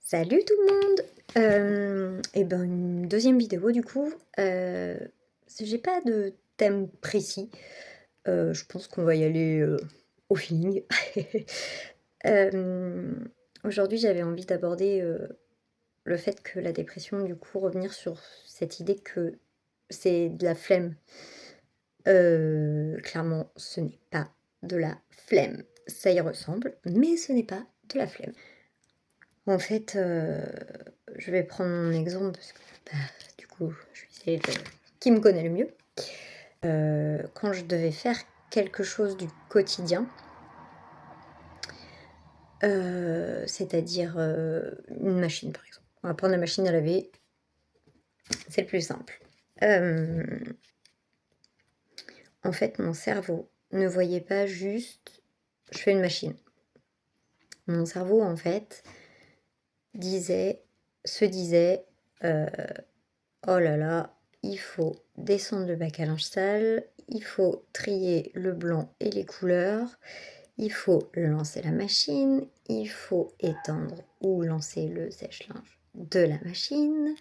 Salut tout le monde! Et ben, une deuxième vidéo du coup. J'ai pas de thème précis, je pense qu'on va y aller, au feeling. Hem, Aujourd'hui, j'avais envie d'aborder, le fait que la dépression, du coup, revenir sur cette idée que c'est de la flemme. Clairement, ce n'est pas de la flemme. Ça y ressemble, mais ce n'est pas de la flemme. En fait, je vais prendre mon exemple parce que, bah, du coup, je suis celle, qui me connaît le mieux. Quand je devais faire quelque chose du quotidien, c'est-à-dire, une machine, par exemple. On va prendre la machine à laver, c'est le plus simple. Hem, En fait, mon cerveau ne voyait pas juste: «Je fais une machine». Mon cerveau, en fait, disait se disait, heu oh là là, il faut descendre le bac à linge sale, il faut trier le blanc et les couleurs, il faut lancer la machine, il faut étendre ou lancer le sèche-linge de la machine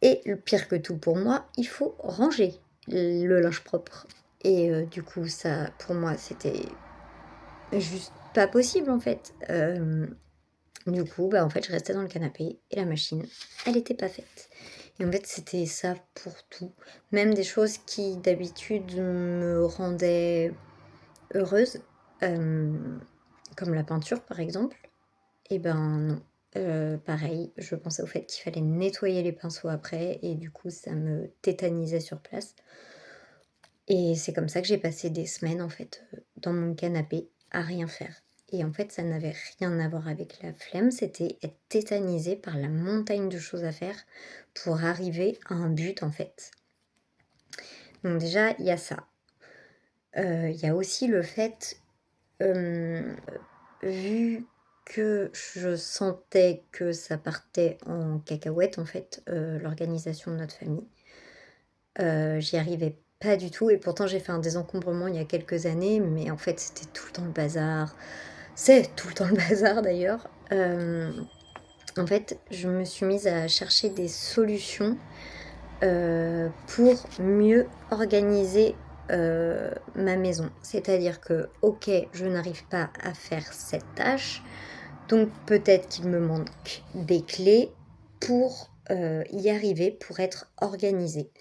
et le pire que tout pour moi, il faut ranger le linge propre et du coup ça, pour moi, c'était juste pas possible, en fait. Du coup, bah, en fait, je restais dans le canapé et la machine, elle était pas faite. Et en fait, c'était ça pour tout. Même des choses qui d'habitude me rendaient heureuse, hem, comme la peinture par exemple, et ben non. Pareil, je pensais au fait qu'il fallait nettoyer les pinceaux après et du coup ça me tétanisait sur place. Et c'est comme ça que j'ai passé des semaines en fait, dans mon canapé à rien faire. Et en fait, ça n'avait rien à voir avec la flemme, c'était être tétanisée par la montagne de choses à faire pour arriver à un but en fait. Donc déjà, il y a ça. Il y a aussi le fait, hem, vu que je sentais que ça partait en cacahuète en fait, l'organisation de notre famille, j'y arrivais pas du tout et pourtant j'ai fait un désencombrement il y a quelques années, mais en fait, c'était tout le temps le bazar. C'est tout le temps le bazar d'ailleurs. En fait, je me suis mise à chercher des solutions, pour mieux organiser, ma maison. C'est-à-dire que, OK, je n'arrive pas à faire cette tâche, donc peut-être qu'il me manque des clés pour, y arriver, pour être organisée.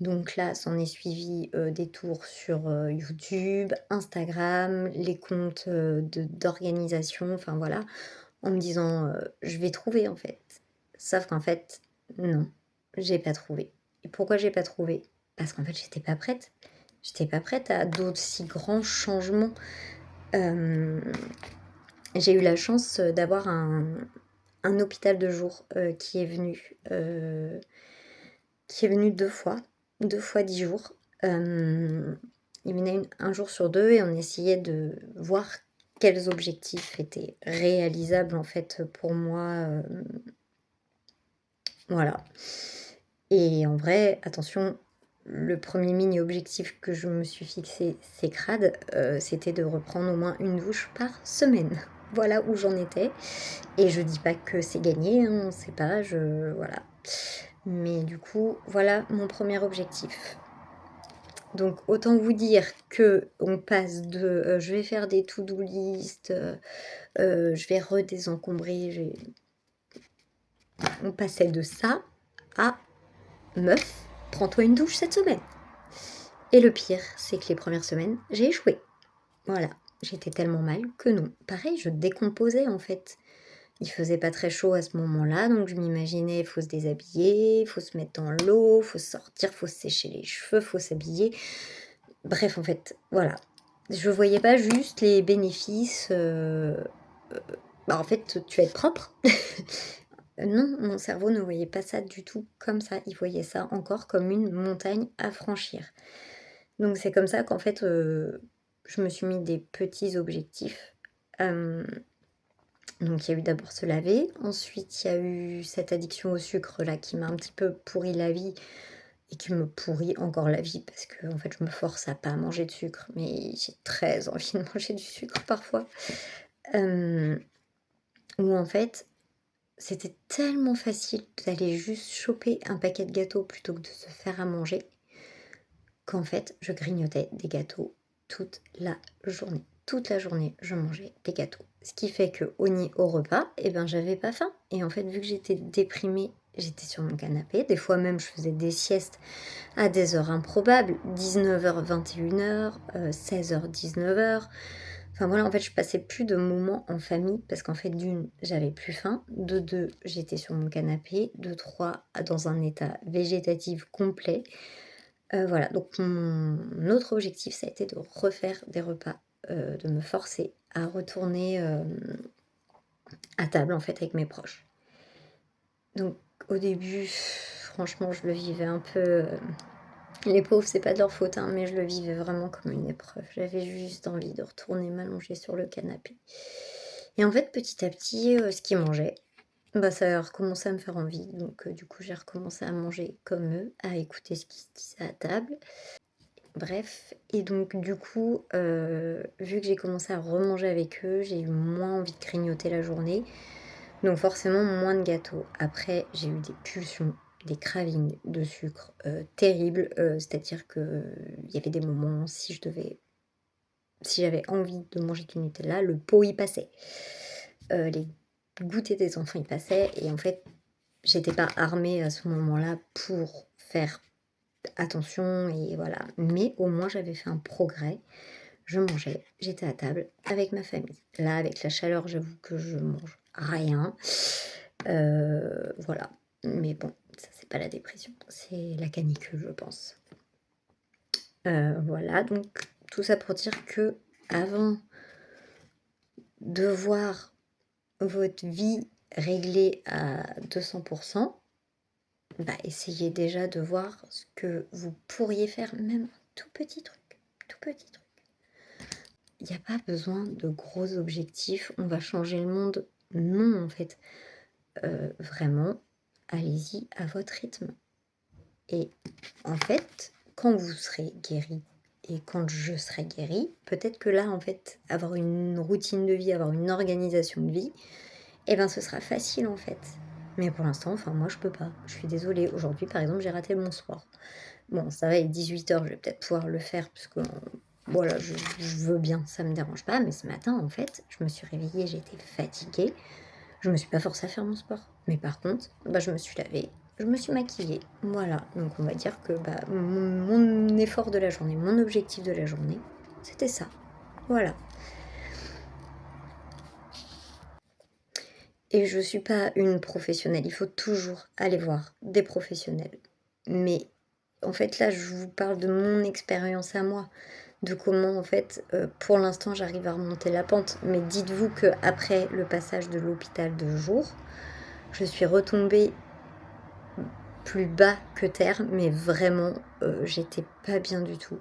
Donc là, s'en est suivi, des tours sur, YouTube, Instagram, les comptes, de d'organisation, enfin voilà, en me disant, «Je vais trouver en fait». Sauf qu'en fait, non, j'ai pas trouvé. Et pourquoi j'ai pas trouvé? Parce qu'en fait, j'étais pas prête. J'étais pas prête à d'aussi grands changements. Hem, j'ai eu la chance, d'avoir un hôpital de jour, qui est venu 2 fois 10 jours. Il venait un jour sur 2 et on essayait de voir quels objectifs étaient réalisables en fait pour moi, voilà. Et en vrai, attention, le premier mini objectif que je me suis fixé, c'est crade, c'était de reprendre au moins une douche par semaine. Voilà où j'en étais et je dis pas que c'est gagné, hein, c'est pas, voilà. Mais du coup, voilà mon premier objectif. Donc autant vous dire qu'on passe de, je vais faire des to-do list, je vais redésencombrer, on passait de ça à: «Meuf, prends-toi une douche cette semaine». Et le pire, c'est que les premières semaines, j'ai échoué. Voilà, j'étais tellement mal que non. Pareil, je décomposais en fait. Il faisait pas très chaud à ce moment-là, donc je m'imaginais, faut se déshabiller, faut se mettre dans l'eau, faut sortir, faut se sécher les cheveux, faut s'habiller. Bref, en fait, voilà. Je voyais pas juste les bénéfices, bah, en fait, tu vas être propre. Non, mon cerveau ne voyait pas ça du tout comme ça. Il voyait ça encore comme une montagne à franchir. Donc c'est comme ça qu'en fait, je me suis mis des petits objectifs. Hem, donc il y a eu d'abord se laver, ensuite il y a eu cette addiction au sucre là qui m'a un petit peu pourri la vie et qui me pourrit encore la vie parce que en fait je me force à pas manger de sucre, mais j'ai très envie de manger du sucre parfois. Hem, Où en fait c'était tellement facile d'aller juste choper un paquet de gâteaux plutôt que de se faire à manger, qu'en fait, je grignotais des gâteaux toute la journée. Toute la journée, je mangeais des gâteaux. Ce qui fait qu'au repas, eh ben, j'avais pas faim. Et en fait, vu que j'étais déprimée, j'étais sur mon canapé. Des fois même, je faisais des siestes à des heures improbables, 19h, 21h, 16h, 19h. Enfin voilà, en fait, je passais plus de moments en famille parce qu'en fait, d'une, j'avais plus faim. De deux, j'étais sur mon canapé. De trois, dans un état végétatif complet. Voilà, donc mon autre objectif, ça a été de refaire des repas, de me forcer à retourner, à table, en fait, avec mes proches. Donc au début, franchement, je le vivais un peu, les pauvres, c'est pas de leur faute, hein, mais je le vivais vraiment comme une épreuve. J'avais juste envie de retourner m'allonger sur le canapé et en fait, petit à petit, ce qu'ils mangeaient, bah, ça a recommencé à me faire envie donc du coup, j'ai recommencé à manger comme eux, à écouter ce qui se disait à table. Bref, et donc du coup, vu que j'ai commencé à remanger avec eux, j'ai eu moins envie de grignoter la journée, donc forcément moins de gâteaux. Après, j'ai eu des pulsions, des cravings de sucre, terribles, c'est-à-dire qu'il y avait des moments, si j'avais envie de manger du Nutella, le pot y passait. Les goûters des enfants y passaient et en fait, j'étais pas armée à ce moment-là pour faire attention et voilà. Mais au moins j'avais fait un progrès. Je mangeais, j'étais à table avec ma famille. Là, avec la chaleur, j'avoue que je mange rien. Voilà. Mais bon, ça c'est pas la dépression, c'est la canicule, je pense. Voilà, donc tout ça pour dire que avant de voir votre vie réglée à 200%, bah, essayez déjà de voir ce que vous pourriez faire, même un tout petit truc, tout petit truc. Il n'y a pas besoin de gros objectifs, on va changer le monde. Non, en fait. Vraiment, allez-y à votre rythme. Et en fait, quand vous serez guéri et quand je serai guérie, peut-être que là, en fait, avoir une routine de vie, avoir une organisation de vie, eh ben, ce sera facile, en fait. Mais pour l'instant, enfin, moi, je peux pas. Je suis désolée. Aujourd'hui, par exemple, j'ai raté mon sport. Bon, ça va, il est 18h, je vais peut-être pouvoir le faire, parce que voilà, je veux bien, ça me dérange pas. Mais ce matin, en fait, je me suis réveillée, j'étais fatiguée. Je me suis pas forcée à faire mon sport. Mais par contre, bah, je me suis lavée, je me suis maquillée. Voilà, donc on va dire que bah, mon effort de la journée, mon objectif de la journée, c'était ça. Voilà. Et je suis pas une professionnelle, il faut toujours aller voir des professionnels. Mais en fait, là, je vous parle de mon expérience à moi, de comment, en fait, pour l'instant, j'arrive à remonter la pente. Mais dites-vous qu'après le passage de l'hôpital de jour, je suis retombée plus bas que terre, mais vraiment, j'étais pas bien du tout.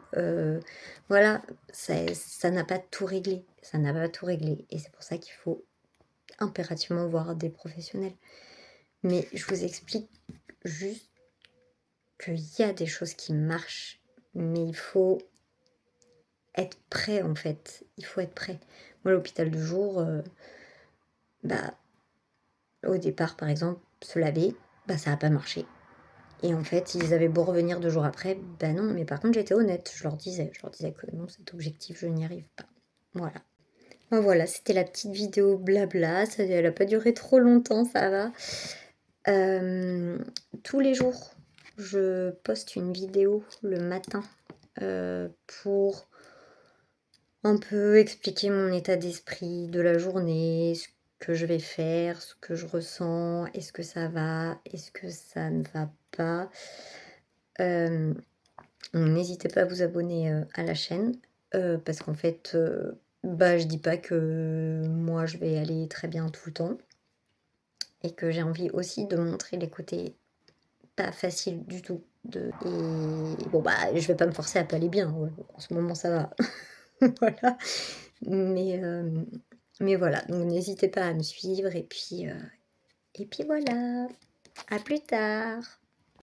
Voilà, ça n'a pas tout réglé, ça n'a pas tout réglé et c'est pour ça qu'il faut impérativement voir des professionnels. Mais je vous explique juste qu'il y a des choses qui marchent, mais il faut être prêt, en fait. Il faut être prêt. Moi, l'hôpital de jour, bah, au départ, par exemple, se laver, bah, ça a pas marché. Et en fait, ils avaient beau revenir 2 jours après, bah non, mais par contre, j'étais honnête, je leur disais que non, cet objectif, je n'y arrive pas. Voilà. Ben voilà, c'était la petite vidéo blabla, elle a pas duré trop longtemps, ça va. Tous les jours, je poste une vidéo le matin pour un peu expliquer mon état d'esprit de la journée, ce que je vais faire, ce que je ressens, est-ce que ça va, est-ce que ça ne va pas. N'hésitez pas à vous abonner, à la chaîne, parce qu'en fait, bah, je dis pas que moi je vais aller très bien tout le temps et que j'ai envie aussi de montrer les côtés pas faciles du tout et bon, bah, je vais pas me forcer à pas aller bien, ouais, en ce moment ça va. Voilà, mais mais voilà, donc n'hésitez pas à me suivre et puis voilà. À plus tard.